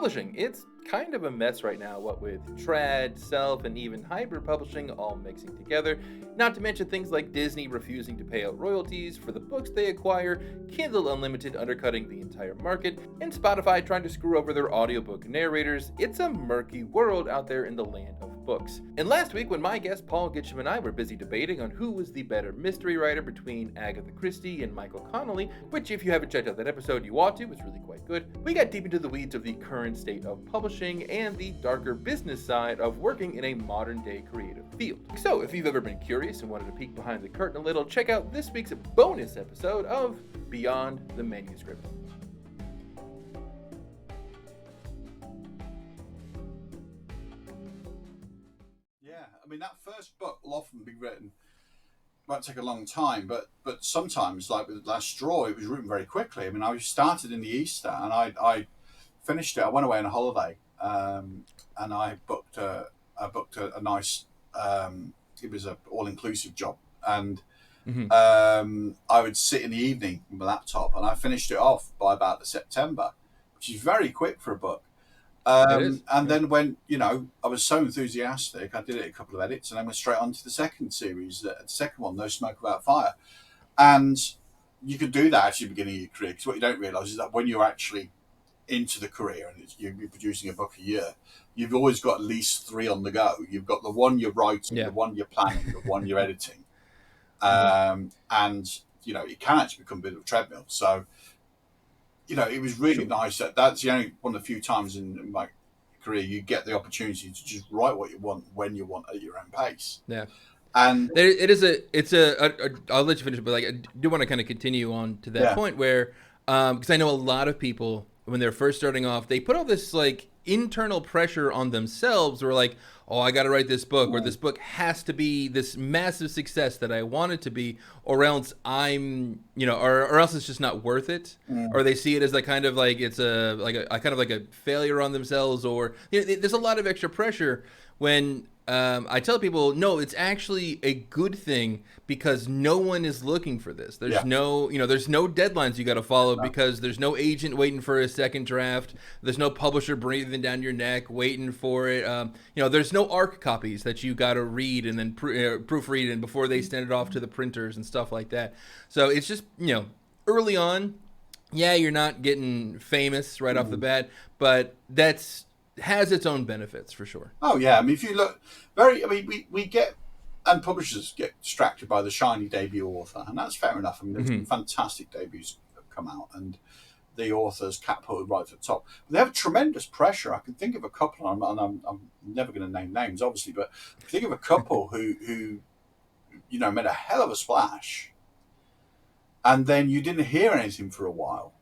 Publishing. It's kind of a mess right now, what with trad, self, and even hybrid publishing all mixing together. Not to mention things like Disney refusing to pay out royalties for the books they acquire, Kindle Unlimited undercutting the entire market, and Spotify trying to screw over their audiobook narrators. It's a murky world out there in the land of books. And last week, when my guest Paul Gitsham and I were busy debating on who was the better mystery writer between Agatha Christie and Michael Connelly, which if you haven't checked out that episode, you ought to, it's really quite good, we got deep into the weeds of the current state of publishing and the darker business side of working in a modern day creative field. So if you've ever been curious and wanted to peek behind the curtain a little, check out this week's bonus episode of Beyond the Manuscript. Yeah, I mean, that first book will often be written, might take a long time, but sometimes, like with Last Straw, it was written very quickly. I mean, I started in the Easter and I finished it. I went away on a holiday, and I booked a nice. It was an all-inclusive job, and I would sit in the evening with my laptop, and I finished it off by about September, which is very quick for a book. And then when, I was so enthusiastic, I did it a couple of edits and then went straight on to the second series, the second one, No Smoke Without Fire. And you could do that at the beginning of your career, because what you don't realise is that when you're actually into the career and you're producing a book a year, you've always got at least 3 on the go. You've got the one you're writing, the one you're planning, the one you're editing. And, it can actually become a bit of a treadmill. So, it was really nice. That's the only one of the few times in my career you get the opportunity to just write what you want when you want at your own pace. Yeah. And I'll let you finish, but I do want to kind of continue on to that point where, because I know a lot of people, when they're first starting off, they put all this internal pressure on themselves. Where oh, I got to write this book, or this book has to be this massive success that I want it to be, or else I'm, or else it's just not worth it. Or they see it as it's a failure on themselves, or there's a lot of extra pressure when. I tell people, no, it's actually a good thing because no one is looking for this. There's there's no deadlines you got to follow because there's no agent waiting for a second draft. There's no publisher breathing down your neck waiting for it. There's no ARC copies that you got to read and then proofread and before they send it off to the printers and stuff like that. So it's just, early on, you're not getting famous right off the bat, but has its own benefits for sure. Oh yeah, I mean, if you look, we get, and publishers get distracted by the shiny debut author, and that's fair enough. I mean, there's some fantastic debuts that have come out, and the authors catapulted right to the top. But they have tremendous pressure. I can think of a couple, and I'm never going to name names, obviously, but I think of a couple who made a hell of a splash, and then you didn't hear anything for a while.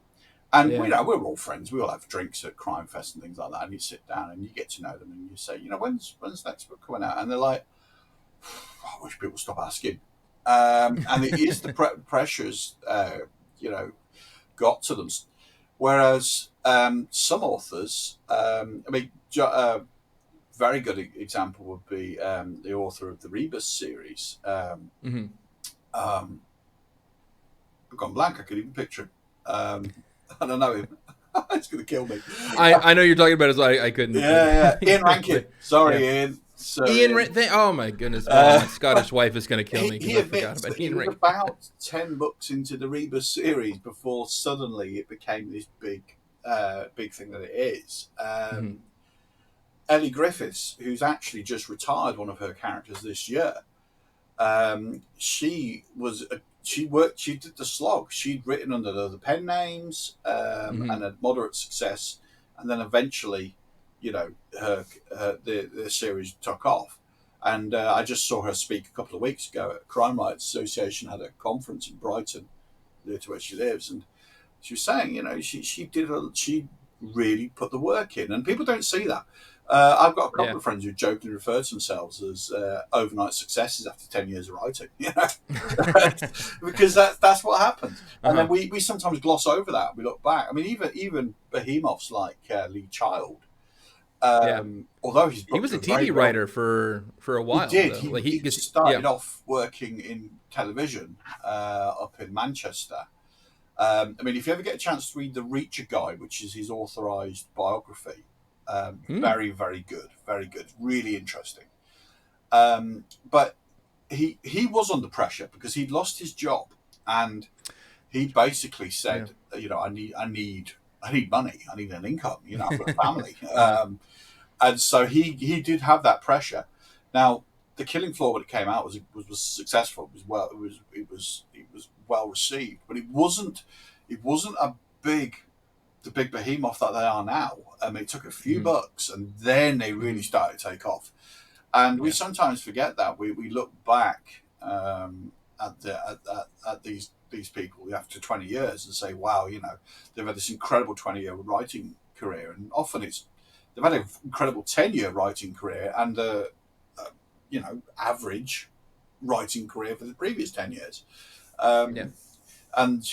And we're all friends. We all have drinks at Crime Fest and things like that. And you sit down and you get to know them, and you say, when's the next book coming out? And they're like, I wish people stop asking. And it is the pressures, got to them. Whereas some authors, very good example would be the author of the Rebus series. I've gone blank. I could even picture him. I don't know him. It's going to kill me. I know you're talking about it, so I couldn't. Yeah. Ian Rankin. Sorry, Ian. Oh my goodness. My Scottish wife is going to kill me because I forgot about Ian Rankin. About 10 books into the Rebus series before suddenly it became this big thing that it is. Ellie Griffiths, who's actually just retired one of her characters this year, she did the slog. She'd written under the pen names and had moderate success, and then eventually, the series took off. And I just saw her speak a couple of weeks ago at Crime Writers Association, had a conference in Brighton, near to where she lives, and she was saying, she really put the work in, and people don't see that. I've got a couple of friends who jokingly refer to themselves as overnight successes after 10 years of writing, because that's what happens. And then we sometimes gloss over that. We look back. I mean, even behemoths like Lee Child, although he was a TV writer for a while. He did. He started off working in television up in Manchester. If you ever get a chance to read the Reacher Guide, which is his authorised biography, Very, very good, very good, really interesting. But he was under pressure because he'd lost his job, and he basically said, I need money, I need an income, I've got a family, and so he did have that pressure. Now, The Killing Floor, when it came out, was successful. It was well received, but it wasn't the big behemoth that they are now. It took a few books, and then they really started to take off. And we sometimes forget that. We look back at these people after 20 years and say, wow, they've had this incredible 20-year writing career, and often they've had an incredible 10-year writing career and average writing career for the previous 10 years. And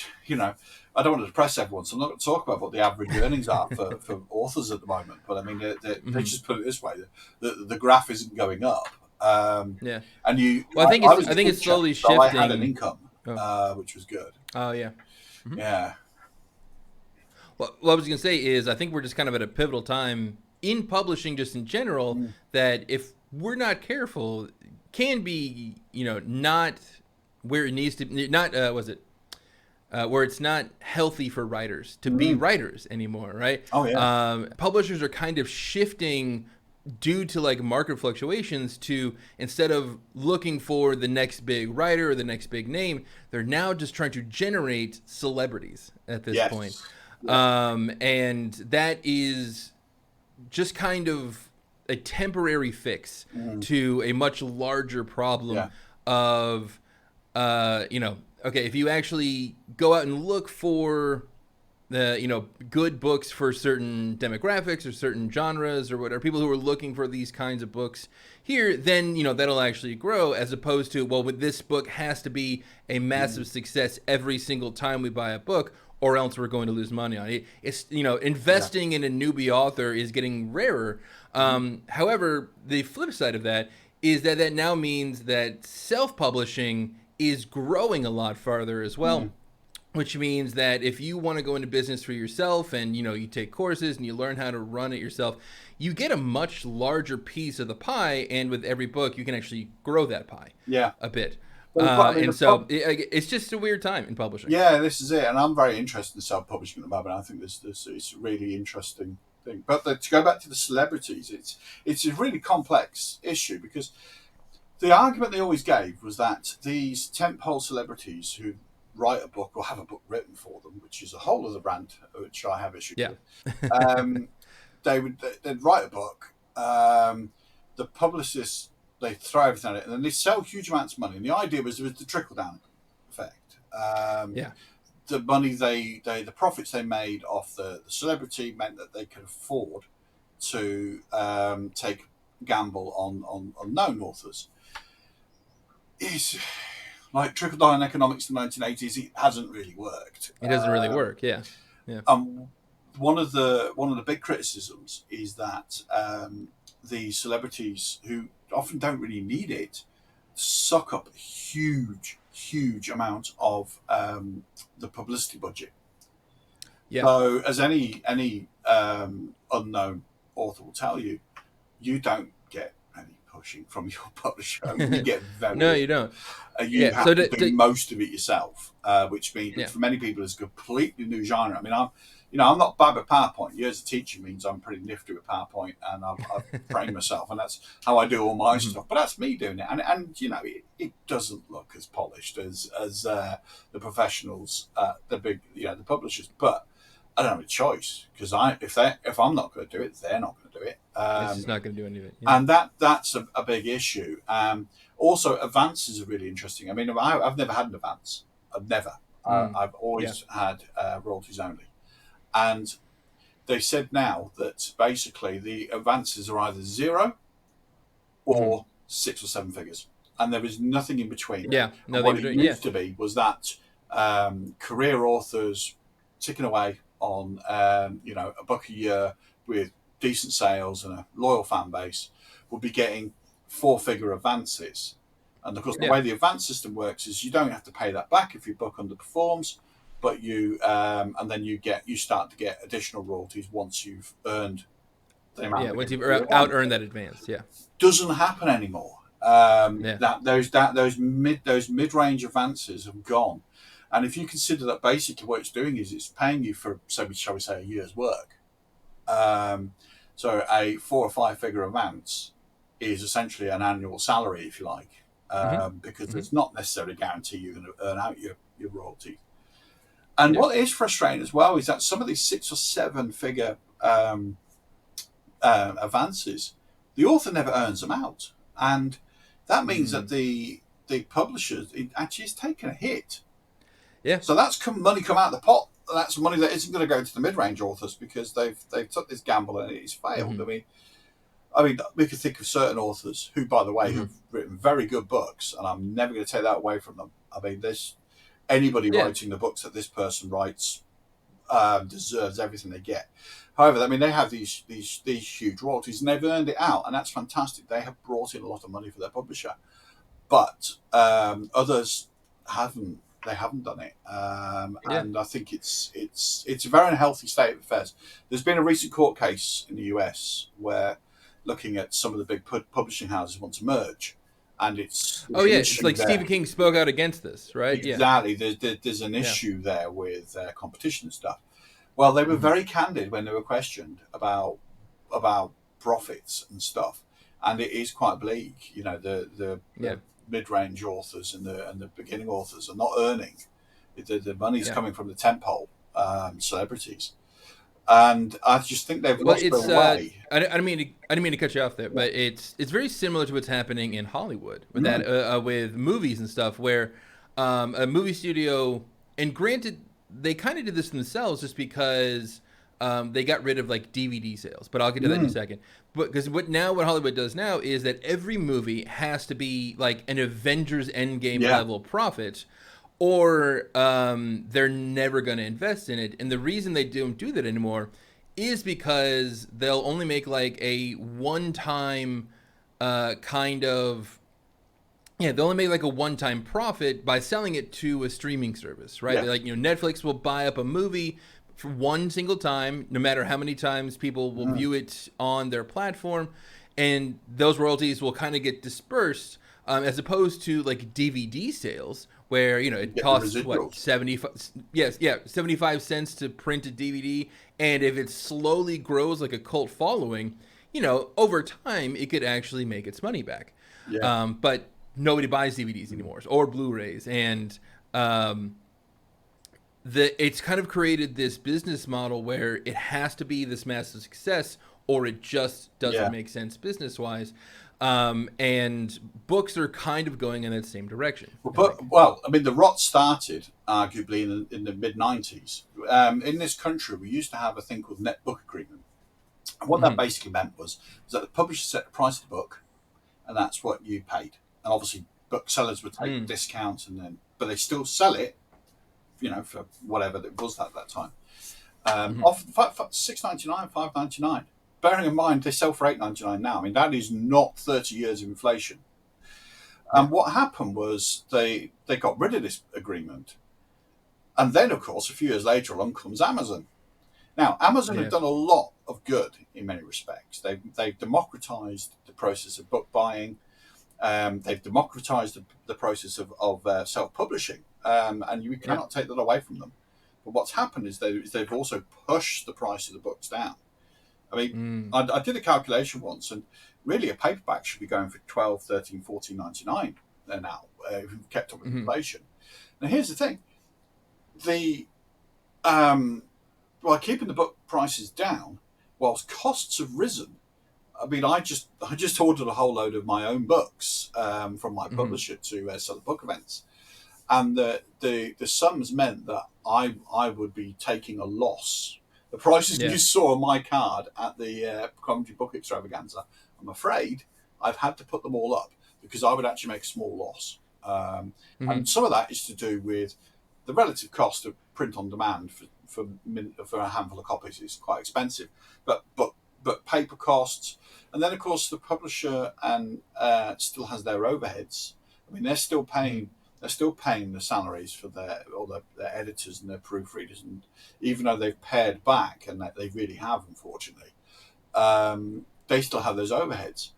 I don't want to depress everyone, so I'm not going to talk about what the average earnings are for authors at the moment. But I mean, they just put it this way: the graph isn't going up. And I think it's slowly shifting. So I had an income, which was good. Oh yeah, yeah. Well, what I was going to say is, I think we're just kind of at a pivotal time in publishing, just in general, that if we're not careful, can be not where it needs to be. Not where it's not healthy for writers to be writers anymore, right? Oh yeah. Publishers are kind of shifting due to like market fluctuations to, instead of looking for the next big writer or the next big name, they're now just trying to generate celebrities at this point. And that is just kind of a temporary fix to a much larger problem of, okay, if you actually go out and look for the, good books for certain demographics or certain genres or whatever, people who are looking for these kinds of books here, then, that'll actually grow, as opposed to, well, this book has to be a massive success every single time we buy a book, or else we're going to lose money on it. It's, investing in a newbie author is getting rarer. However, the flip side of that is that now means that self-publishing is growing a lot farther as well, which means that if you want to go into business for yourself and, you take courses and you learn how to run it yourself, you get a much larger piece of the pie. And with every book, you can actually grow that pie a bit. It's just a weird time in publishing. Yeah, this is it. And I'm very interested in self-publishing at the moment. I think this is a really interesting thing. But to go back to the celebrities, it's a really complex issue, because the argument they always gave was that these tentpole celebrities who write a book or have a book written for them, which is a whole other rant, which I have issues with, they'd write a book, the publicists, they throw everything at it, and then they sell huge amounts of money. And the idea was there was the trickle-down effect. The money the profits they made off the celebrity meant that they could afford to take gamble on known authors. It's like trickle-down economics in the 1980s. It hasn't really worked. It doesn't really work. Yeah. One of the big criticisms is that the celebrities, who often don't really need it, suck up a huge amount of the publicity budget. So, as any unknown author will tell you, you don't get any pushing from your publisher. You get very no, you don't. You have to do most of it yourself, which means for many people it's a completely new genre. I mean, I'm not bad with PowerPoint. Years of teaching means I'm pretty nifty with PowerPoint, and I've trained myself, and that's how I do all my stuff. But that's me doing it, and it doesn't look as polished as the professionals, the publishers. But I don't have a choice, because if I'm not going to do it, they're not going to do it. It's just not going to do anything. Yeah. And that's a big issue. Also, advances are really interesting. I mean, I've never had an advance. I've never. I've always had royalties only. And they said now that basically the advances are either 0 or 6 or 7 figures, and there is nothing in between. What it used to be was that career authors ticking away on a book a year with decent sales and a loyal fan base would be getting 4-figure advances. And of course, the way the advance system works is you don't have to pay that back if your book underperforms, but you and then you start to get additional royalties once you've earned the amount Yeah, they're once going you've to put you out on. earned that advance, yeah. Doesn't happen anymore. Yeah. Those mid range advances have gone, and if you consider that basically what it's doing is it's paying you for, so shall we say, a year's work. Um, so a 4 or 5 figure advance is essentially an annual salary, if you like, Mm-hmm. because Mm-hmm. it's not necessarily guaranteed you're going to earn out your royalty. And Yeah. what is frustrating as well is that some of these 6 or 7 figure advances, the author never earns them out, and that means that the publishers, it actually is taking a hit. Yeah. So that's money come out of the pot. That's money that isn't going to go to the mid-range authors because they've took this gamble and it's failed. Mm-hmm. I mean, we could think of certain authors who, by the way, Mm-hmm. have written very good books, and I'm never going to take that away from them. I mean, there's anybody Yeah. writing the books that this person writes deserves everything they get. However, I mean, they have these huge royalties, and they've earned it out, and that's fantastic. They have brought in a lot of money for their publisher, but others haven't. They haven't done it, Yeah. and I think it's a very unhealthy state of affairs. There's been a recent court case in the US where, looking at some of the big publishing houses want to merge, and Oh there's an yeah, it's issue like there. Stephen King spoke out against this, right? Yeah. Exactly, there's an Yeah. issue there with competition and stuff. Well, they were Mm-hmm. very candid when they were questioned about profits and stuff, and it is quite bleak. You know, Yeah. the mid-range authors and the beginning authors are not earning. The money's Yeah. coming from the tentpole celebrities, and I just think they've Well, lost their it's way. I didn't mean to cut you off there, but it's very similar to what's happening in Hollywood with that Mm. with movies and stuff, where a movie studio, and granted, they kind of did this themselves just because they got rid of like DVD sales, but I'll get to that in a Mm. second. But because what Hollywood does now is that every movie has to be like an Avengers Endgame Yeah, level profit, or they're never going to invest in it. And the reason they don't do that anymore is because they'll only make like a one-time kind of, yeah, they'll only make like a one-time profit by selling it to a streaming service, right? yeah, Like, Netflix will buy up a movie for one single time, no matter how many times people will mm. view it on their platform, and those royalties will kind of get dispersed, as opposed to like DVD sales, where You it get the costs what residuals. 75 cents to print a DVD, and if it slowly grows like a cult following, over time it could actually make its money back. Yeah, But nobody buys DVDs anymore or Blu-rays, and um, it's kind of created this business model where it has to be this massive success, or it just doesn't yeah. make sense business wise. And books are kind of going in that same direction, I think. Well, I mean, the rot started arguably in the mid 90s. In this country, we used to have a thing called net book agreement, and what that Mm-hmm. basically meant was that the publisher set the price of the book, and that's what you paid. And obviously, booksellers would take a Mm. discount, but they still sell it, for whatever it was at that time. Mm-hmm. Often £6.99, £5.99. Bearing in mind they sell for £8.99 now. I mean, that is not 30 years of inflation. Yeah. And what happened was they got rid of this agreement, and then of course a few years later along comes Amazon. Now, Amazon have Yeah. done a lot of good in many respects. They've democratized the process of book buying. They've democratized the process of self-publishing, and you Yeah. cannot take that away from them. But what's happened is they've also pushed the price of the books down. I mean, Mm. I did a calculation once, and really a paperback should be going for 12, 13, 14.99 now, if we've kept up with Mm-hmm. inflation. Now, here's the thing: the by keeping the book prices down, whilst costs have risen. I mean, I just ordered a whole load of my own books from my Mm-hmm. publisher to sell at book events, and the sums meant that I would be taking a loss. The prices Yeah. you saw on my card at the Coventry Book Extravaganza, I'm afraid I've had to put them all up because I would actually make a small loss. Mm-hmm. And some of that is to do with the relative cost of print on demand for a handful of copies is quite expensive, but paper costs, and then of course the publisher and still has their overheads. I mean, they're still paying the salaries for their editors and their proofreaders, and even though they've pared back, and that they really have, unfortunately, They still have those overheads,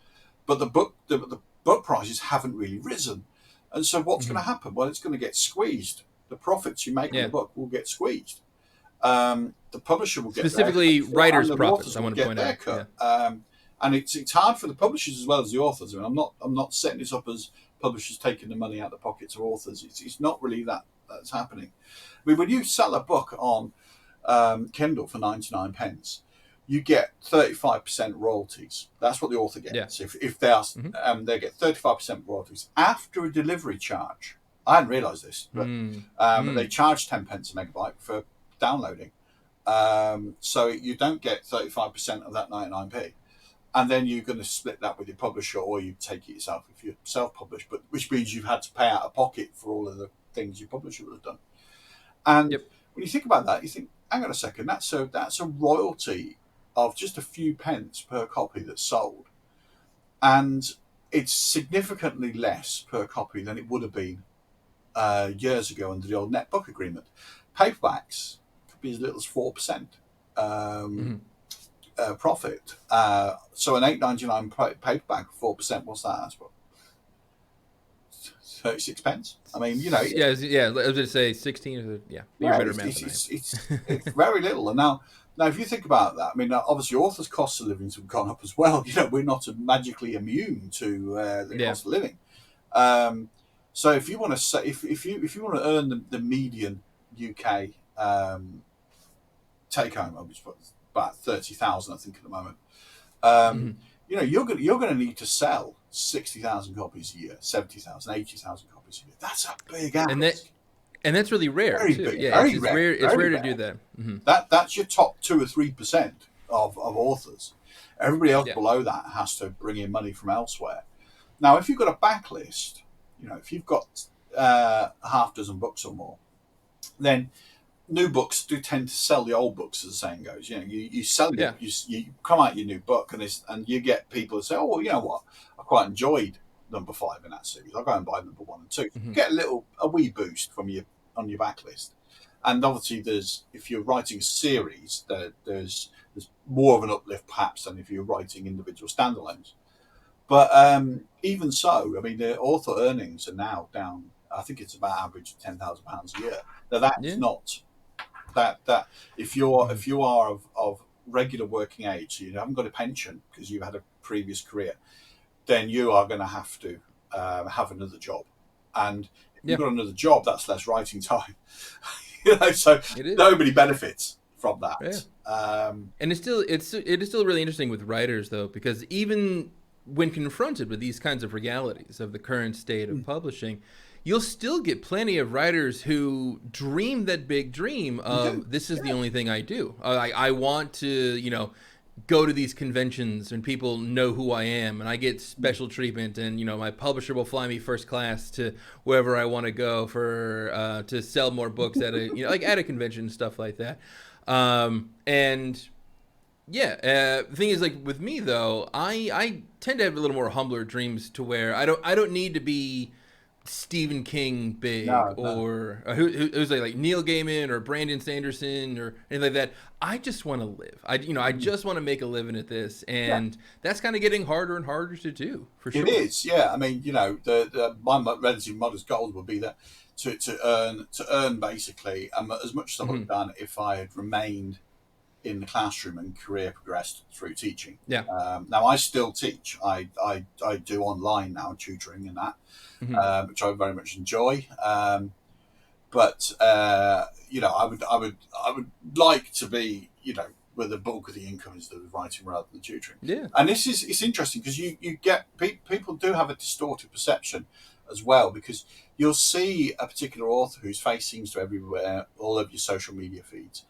but the book prices haven't really risen. And so what's going to happen? Well, it's going to get squeezed. The profits you make on the book will get squeezed. The publisher will get their specifically cut, writers' and the profits. authors I will want to get point their out. cut. Yeah. And it's hard for the publishers as well as the authors. I mean, I'm not setting this up as publishers taking the money out of the pockets of authors. It's not really that's happening. I mean, when you sell a book on Kindle for 99 pence, you get 35% royalties. That's what the author gets. Yeah. If they are, they get 35% royalties after a delivery charge. I hadn't realised this, but they charge 10 pence a megabyte for downloading. So you don't get 35% of that 99p. And then you're going to split that with your publisher, or you take it yourself if you're self-published, but which means you've had to pay out of pocket for all of the things your publisher would have done. And when you think about that, you think, hang on a second, that's a royalty of just a few pence per copy that's sold. And it's significantly less per copy than it would have been years ago under the old netbook agreement. Paperbacks could be as little as 4% profit. So an $8.99 paperback, 4%, what's that? That's what, 36 pence. I mean, you know. Yeah. I was going to say 16. Yeah, you're better math than I am. It's very little. And now, if you think about that, I mean, obviously, authors' costs of living have gone up as well. You know, we're not magically immune to the cost of living. So if you want to say, if you want to earn the median UK take home, I was about 30,000, I think, at the moment. You know, you're going to need to sell 60,000 copies a year, 70,000, 80,000 copies a year. That's a big ask. And that's really rare. Very too. big. Yeah, very it's rare. rare. It's very rare rare. to do that. That's your top 2 or 3% of authors. Everybody else below that has to bring in money from elsewhere. Now, if you've got a backlist, you know, if you've got a half dozen books or more, then new books do tend to sell the old books, as the saying goes. You know, you sell it, you come out your new book, and you get people who say, "Oh, well, you know what? I quite enjoyed number 5 in that series. I'll go and buy number 1 and 2." Get a wee boost from on your backlist. And obviously, if you're writing a series, there's more of an uplift perhaps than if you're writing individual standalones. But even so, I mean, the author earnings are now down. I think it's about average £10,000 a year. Now that's not that if you are of regular working age, so you haven't got a pension because you had a previous career, then you are going to have to have another job. And if you've got another job, that's less writing time. You know, so nobody benefits from that. And it is still really interesting with writers, though, because even when confronted with these kinds of realities of the current state of publishing, you'll still get plenty of writers who dream that big dream of this is the only thing I do. I want to, you know, go to these conventions and people know who I am and I get special treatment, and, you know, my publisher will fly me first class to wherever I want to go for to sell more books at a, you know, like at a convention and stuff like that. And the thing is, like with me though, I tend to have a little more humbler dreams to where I don't need to be Stephen King big or who's like Neil Gaiman or Brandon Sanderson or anything like that. I just want to live. I just want to make a living at this, and that's kind of getting harder and harder to do, for sure. It is, yeah. I mean, you know, my relatively modest goal would be that to earn basically as much as I would have done if I had remained in the classroom and career progressed through teaching. Now I still teach. I do online now, tutoring and that. Which I very much enjoy, but you know, I would like to be, you know, where the bulk of the income is the writing rather than the tutoring. And it's interesting because you get people do have a distorted perception as well, because you'll see a particular author whose face seems to everywhere, all over your social media feeds,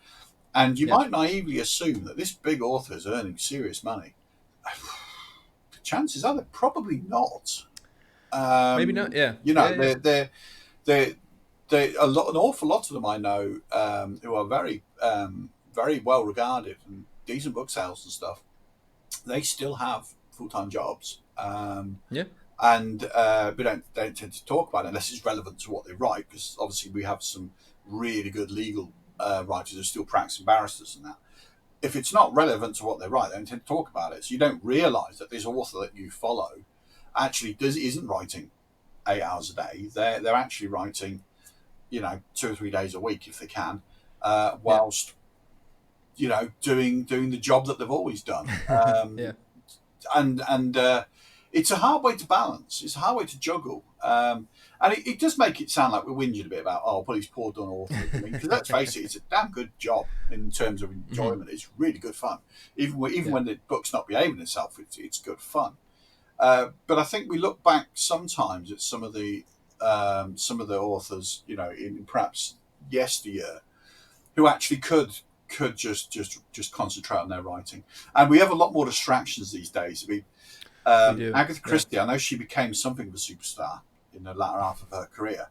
and you might naively assume that this big author is earning serious money. The chances are they're probably not. Maybe not. Yeah. You know, they're an awful lot of them I know who are very very well regarded and decent book sales and stuff. They still have full-time jobs. And we don't tend to talk about it unless it's relevant to what they write, because obviously we have some really good legal writers who are still practicing barristers and that. if it's not relevant to what they write, they don't tend to talk about it. So you don't realise that this author that you follow actually isn't writing 8 hours a day. They're actually writing, 2 or 3 days a week if they can, whilst doing the job that they've always done. Yeah. And it's a hard way to balance. It's a hard way to juggle. And it does make it sound like we're whinging a bit about, but he's poor done author. Because let's face it, it's a damn good job in terms of enjoyment. It's really good fun. Even when the book's not behaving itself, it's good fun. But I think we look back sometimes at some of the authors, in perhaps yesteryear, who actually could just concentrate on their writing. And we have a lot more distractions these days. I mean, Agatha Christie, I know she became something of a superstar in the latter half of her career.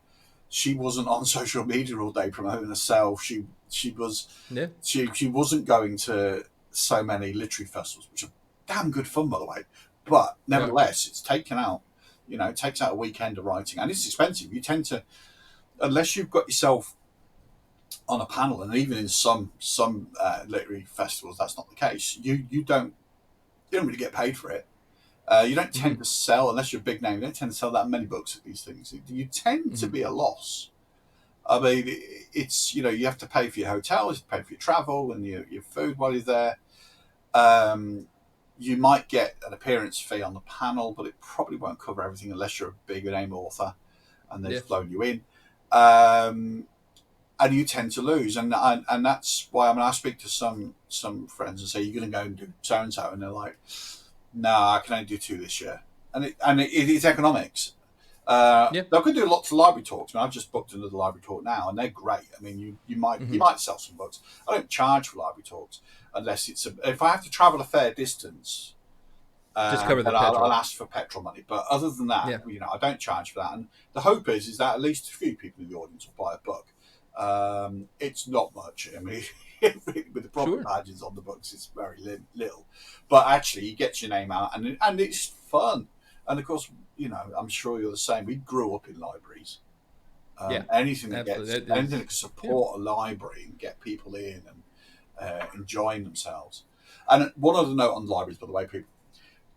She wasn't on social media all day promoting herself. She wasn't going to so many literary festivals, which are damn good fun, by the way. But nevertheless, it's taken out, it takes out a weekend of writing, and it's expensive. You tend to, unless you've got yourself on a panel, and even in some literary festivals, that's not the case. You don't really get paid for it. You don't tend to sell, unless you're a big name, you don't tend to sell that many books at these things. You tend to be a loss. I mean, it's, you have to pay for your hotels, you pay for your travel and your food while you're there. You might get an appearance fee on the panel, but it probably won't cover everything unless you're a big name author and they've flown you in. And you tend to lose. And that's why, I speak to some friends and say, you're going to go and do so-and-so. And they're like, no, I can only do 2 this year. And it is economics. They could do lots of library talks. I've just booked another library talk now, and they're great. I mean, you might sell some books. I don't charge for library talks unless if I have to travel a fair distance, just cover the petrol. I'll ask for petrol money. But other than that, I don't charge for that. And the hope is that at least a few people in the audience will buy a book. It's not much. I mean, with the profit margins on the books, it's very little. But actually, you get your name out, and it's fun. And of course, I'm sure you're the same. We grew up in libraries. Anything that can support a library and get people in and enjoying themselves. And one other note on libraries, by the way, people,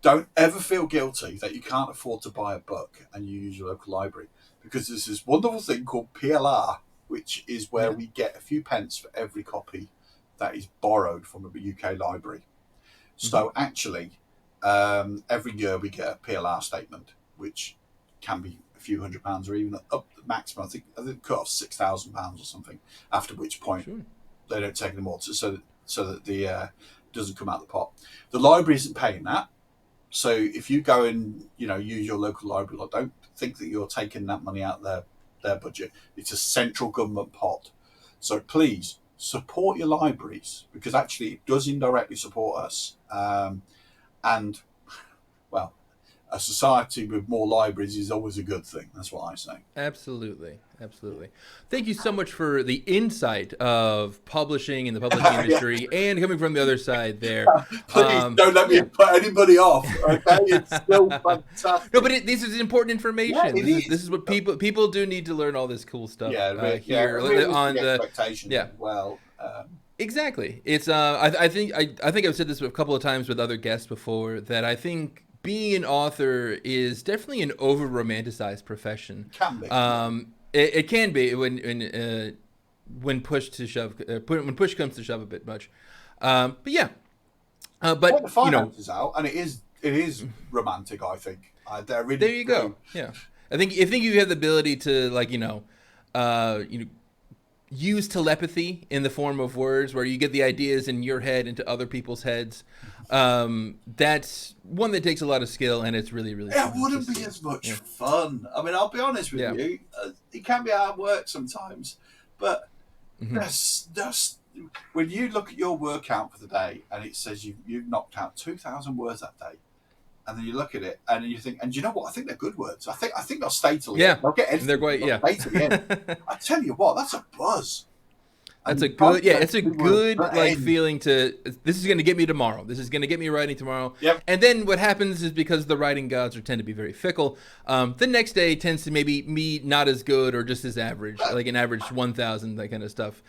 don't ever feel guilty that you can't afford to buy a book and you use your local library, because there's this wonderful thing called PLR, which is where we get a few pence for every copy that is borrowed from a UK library. So actually, every year we get a PLR statement, which can be a few £100 or even up to the maximum. I think cut off £6,000 or something. After which point they don't take any more, so that the doesn't come out the pot. The library isn't paying that. So if you go and use your local library, don't think that you're taking that money out their budget. It's a central government pot. So please support your libraries, because actually it does indirectly support us. And well, a society with more libraries is always a good thing. That's what I say. Absolutely. Thank you so much for the insight of publishing and the publishing industry, and coming from the other side there. Please don't let me put anybody off. Okay, it's still fantastic. No, but this is important information. This is what people do need to learn all this cool stuff. Here on the expectation. Well. Exactly. It's I think I've said this a couple of times with other guests before, that I think being an author is definitely an over romanticized profession. Can be. It can be when push to shove, when push comes to shove a bit much. But the finances out, and it is romantic. I think they're really. There you go. Yeah, I think you have the ability to use telepathy in the form of words, where you get the ideas in your head into other people's heads. That's one that takes a lot of skill, and it's really, really fun. It wouldn't be as much fun. I mean, I'll be honest with you. It can be hard work sometimes, but that's when you look at your word count for the day and it says you've knocked out 2,000 words that day, and then you look at it and you think, and you know what? I think they're good words. I think they'll stay till the end. They'll get anything. They're great. They'll stay till the end. I tell you what, that's a buzz. That's And a good, yeah, it's a people will good put like in. feeling to, this is going to get me tomorrow. This is going to get me writing tomorrow. Yep. And then what happens is, because the writing gods tend to be very fickle, the next day tends to maybe be not as good or just as average, like an average 1,000, that kind of stuff.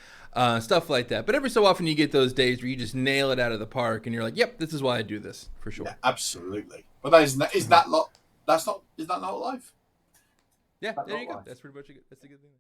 Stuff like that. But every so often you get those days where you just nail it out of the park and you're like, yep, this is why I do this, for sure. Yeah, absolutely. But that is that not life? Yeah, That's there not you go. life. That's pretty much that's a good thing.